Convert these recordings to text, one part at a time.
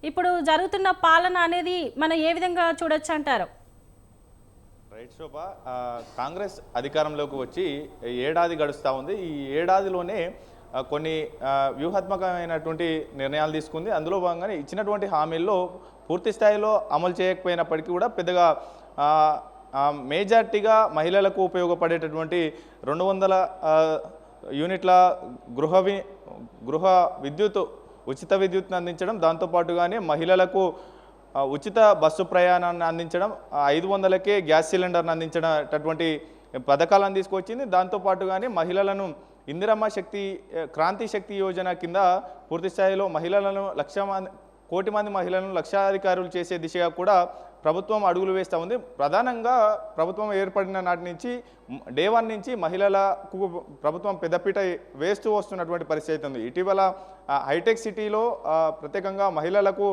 ఇప్పుడు జరుగుతున్న పాలన అనేది మనం ఏ విధంగా చూడొచ్చు అంటారు? రైట్ శోభ. కాంగ్రెస్ అధికారంలోకి వచ్చి ఏడాది గడుస్తూ ఉంది. ఈ ఏడాదిలోనే కొన్ని వ్యూహాత్మకమైనటువంటి నిర్ణయాలు తీసుకుంది. అందులో భాగంగానే ఇచ్చినటువంటి హామీల్లో పూర్తి స్థాయిలో అమలు చేయకపోయినప్పటికీ కూడా పెద్దగా మేజార్టీగా మహిళలకు ఉపయోగపడేటటువంటి 200 యూనిట్ల గృహ విద్యుత్ ఉచిత విద్యుత్ని అందించడం, దాంతోపాటుగానే మహిళలకు ఉచిత బస్సు ప్రయాణాన్ని అందించడం, 500కే గ్యాస్ సిలిండర్ని అందించడం పథకాలను తీసుకొచ్చింది. దాంతోపాటుగానే మహిళలను ఇందిరమ్మ శక్తి క్రాంతి శక్తి యోజన కింద పూర్తి స్థాయిలో మహిళలను 1,00,000 కోటి మంది మహిళలను లక్షాధికారులు చేసే దిశగా కూడా ప్రభుత్వం అడుగులు వేస్తూ ఉంది. ప్రధానంగా ప్రభుత్వం ఏర్పడిన నాటి నుంచి డే 1 నుంచి మహిళలకు ప్రభుత్వం పెద్దపీట వేస్తూ వస్తున్నటువంటి పరిస్థితి ఉంది. ఇటీవల హైటెక్ సిటీలో ప్రత్యేకంగా మహిళలకు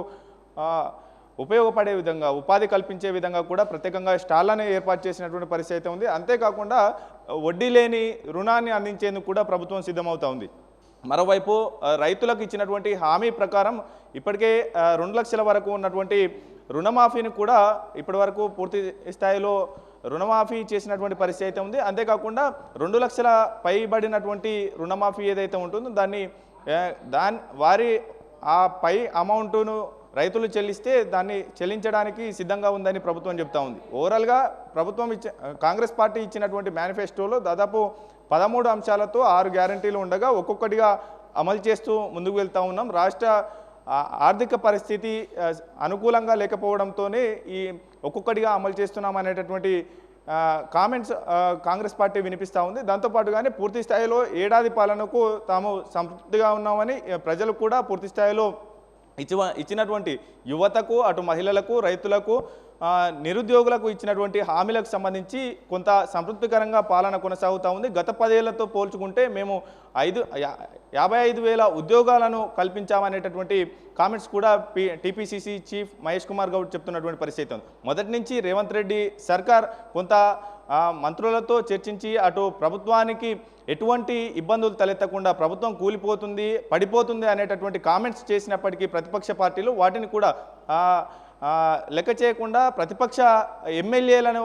ఉపయోగపడే విధంగా ఉపాధి కల్పించే విధంగా కూడా ప్రత్యేకంగా స్టాళ్లను ఏర్పాటు చేసినటువంటి పరిస్థితి ఉంది. అంతేకాకుండా వడ్డీ లేని రుణాన్ని అందించేందుకు కూడా ప్రభుత్వం సిద్ధమవుతా ఉంది. మరోవైపు రైతులకు ఇచ్చినటువంటి హామీ ప్రకారం ఇప్పటికే 2 లక్షల వరకు ఉన్నటువంటి రుణమాఫీని కూడా ఇప్పటి వరకు పూర్తి స్థాయిలో రుణమాఫీ చేసినటువంటి పరిస్థితి ఉంది. అంతేకాకుండా 2 లక్షల పైబడినటువంటి రుణమాఫీ ఏదైతే ఉంటుందో దాన్ని వారి ఆ పై అమౌంట్ను రైతులు చెల్లిస్తే దాన్ని చెల్లించడానికి సిద్ధంగా ఉందని ప్రభుత్వం చెప్తా ఉంది. ఓవరాల్గా కాంగ్రెస్ పార్టీ ఇచ్చినటువంటి మేనిఫెస్టోలో దాదాపు 13 అంశాలతో 6 గ్యారంటీలు ఉండగా ఒక్కొక్కటిగా అమలు చేస్తూ ముందుకు వెళ్తూ ఉన్నాం. రాష్ట్ర ఆర్థిక పరిస్థితి అనుకూలంగా లేకపోవడంతోనే ఈ ఒక్కొక్కటిగా అమలు చేస్తున్నాం అనేటటువంటి కామెంట్స్ కాంగ్రెస్ పార్టీ వినిపిస్తూ ఉంది. దాంతోపాటుగానే పూర్తి స్థాయిలో ఏడాది పాలనకు తాము సంతృప్తిగా ఉన్నామని ప్రజలు కూడా పూర్తి స్థాయిలో ఇచ్చినటువంటి యువతకు, అటు మహిళలకు, రైతులకు, నిరుద్యోగులకు ఇచ్చినటువంటి హామీలకు సంబంధించి కొంత సంతృప్తికరంగా పాలన కొనసాగుతూ ఉంది. గత 10 ఏళ్లతో పోల్చుకుంటే మేము 55,000 ఉద్యోగాలను కల్పించామనేటటువంటి కామెంట్స్ కూడా టీపీసీసీ చీఫ్ మహేష్ కుమార్ గౌడ్ చెప్తున్నటువంటి పరిస్థితి ఉంది. మొదటి నుంచి రేవంత్ రెడ్డి సర్కార్ కొంత మంత్రులతో చర్చించి అటు ప్రభుత్వానికి ఎటువంటి ఇబ్బందులు తలెత్తకుండా ప్రభుత్వం కూలిపోతుంది, పడిపోతుంది అనేటటువంటి కామెంట్స్ చేసినప్పటికీ ప్రతిపక్ష పార్టీలు వాటిని కూడా లెక్క చేయకుండా ప్రతిపక్ష ఎమ్మెల్యేలను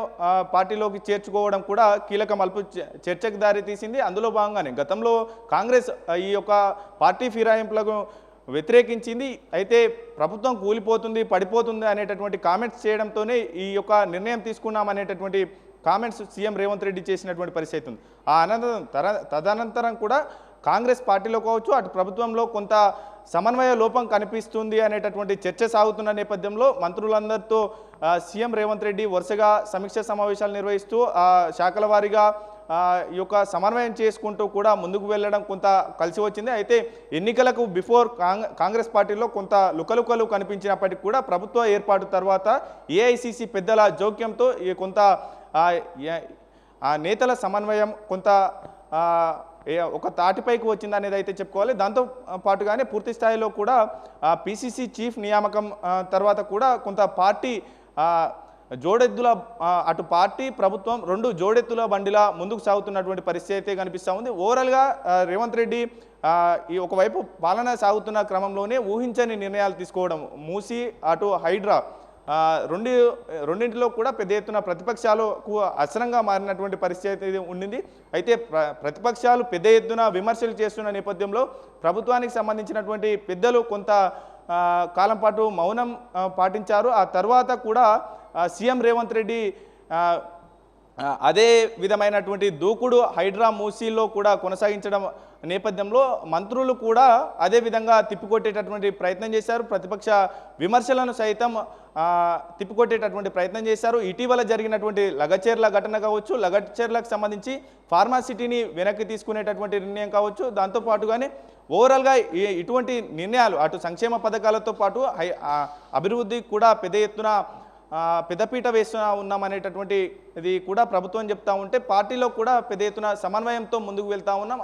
పార్టీలోకి చేర్చుకోవడం కూడా కీలక మలుపు చర్చకు దారి తీసింది. అందులో భాగంగానే గతంలో కాంగ్రెస్ ఈ యొక్క పార్టీ ఫిరాయింపులకు వ్యతిరేకించింది. అయితే ప్రభుత్వం కూలిపోతుంది, పడిపోతుంది అనేటటువంటి కామెంట్స్ చేయడంతోనే ఈ యొక్క నిర్ణయం తీసుకున్నామనేటటువంటి కామెంట్స్ సీఎం రేవంత్ రెడ్డి చేసినటువంటి పరిస్థితి ఉంది. తదనంతరం కూడా కాంగ్రెస్ పార్టీలో కావచ్చు, అటు ప్రభుత్వంలో కొంత సమన్వయ లోపం కనిపిస్తుంది అనేటటువంటి చర్చ సాగుతున్న నేపథ్యంలో మంత్రులందరితో సీఎం రేవంత్ రెడ్డి వరుసగా సమీక్ష సమావేశాలు నిర్వహిస్తూ శాఖల వారీగా ఈ యొక్క సమన్వయం చేసుకుంటూ కూడా ముందుకు వెళ్ళడం కొంత కలిసి వచ్చింది. అయితే ఎన్నికలకు బిఫోర్ కాంగ్రెస్ పార్టీలో కొంత లుకలుకలు కనిపించినప్పటికీ కూడా ప్రభుత్వ ఏర్పాటు తర్వాత ఏఐసిసి పెద్దల జోక్యంతో కొంత నేతల సమన్వయం కొంత ఒక తాటిపైకి వచ్చింది అనేది అయితే చెప్పుకోవాలి. దాంతో పాటుగానే పూర్తి స్థాయిలో కూడా పిసిసి చీఫ్ నియామకం తర్వాత కూడా కొంత పార్టీ జోడెద్దుల అటు పార్టీ ప్రభుత్వం 2 జోడెత్తుల బండిలా ముందుకు సాగుతున్నటువంటి పరిస్థితి కనిపిస్తూ ఉంది. ఓవరాల్గా రేవంత్ రెడ్డి ఈ ఒకవైపు పాలన సాగుతున్న క్రమంలోనే ఊహించని నిర్ణయాలు తీసుకోవడం, మూసి అటు హైడ్రా రెండింటిలో కూడా పెద్ద ఎత్తున ప్రతిపక్షాలకు అసనంగా మారినటువంటి పరిస్థితి ఉండింది. అయితే ప్రతిపక్షాలు పెద్ద ఎత్తున విమర్శలు చేస్తున్న నేపథ్యంలో ప్రభుత్వానికి సంబంధించినటువంటి పెద్దలు కొంత కాలం పాటు మౌనం పాటించారు. ఆ తర్వాత కూడా సీఎం రేవంత్ రెడ్డి అదే విధమైనటువంటి దూకుడు హైడ్రా మూసీలో కూడా కొనసాగించడం నేపథ్యంలో మంత్రులు కూడా అదే విధంగా తిప్పికొట్టేటటువంటి ప్రయత్నం చేశారు. ప్రతిపక్ష విమర్శలను సైతం తిప్పికొట్టేటటువంటి ప్రయత్నం చేశారు. ఇటీవల జరిగినటువంటి లగచెర్ల ఘటన కావచ్చు, లగచెర్లకు సంబంధించి ఫార్మాసిటీని వెనక్కి తీసుకునేటటువంటి నిర్ణయం కావచ్చు, దాంతోపాటుగానే ఓవరాల్గా ఇటువంటి నిర్ణయాలు అటు సంక్షేమ పథకాలతో పాటు అభివృద్ధి కూడా పెద్ద ఎత్తున పెద్దపీట వేస్తూ ఉన్నామనేటటువంటి ఇది కూడా ప్రభుత్వం చెప్తా ఉంటే పార్టీలో కూడా పెద్ద ఎత్తున సమన్వయంతో ముందుకు వెళ్తూ ఉన్నాం,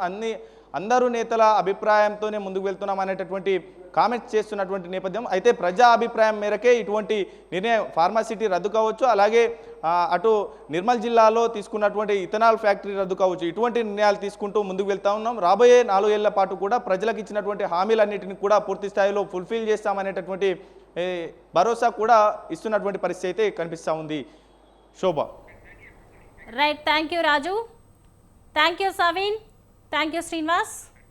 అందరూ నేతల అభిప్రాయంతోనే ముందుకు వెళ్తున్నాం అనేటటువంటి కామెంట్స్ చేస్తున్నటువంటి నేపథ్యం. అయితే ప్రజా అభిప్రాయం మేరకే ఇటువంటి నిర్ణయం ఫార్మాసిటీ రద్దు కావచ్చు, అలాగే అటు నిర్మల్ జిల్లాలో తీసుకున్నటువంటి ఇథనాల్ ఫ్యాక్టరీ రద్దు కావచ్చు, ఇటువంటి నిర్ణయాలు తీసుకుంటూ ముందుకు వెళ్తా ఉన్నాం. రాబోయే 4 ఏళ్ల పాటు కూడా ప్రజలకు ఇచ్చినటువంటి హామీలన్నింటినీ కూడా పూర్తి స్థాయిలో ఫుల్ఫిల్ చేస్తామనేటటువంటి భరోసా కూడా ఇస్తున్నటువంటి పరిస్థితి అయితే కనిపిస్తూ ఉంది Shobha. Right, thank you Raju, thank you Saveen, thank you Srinivas.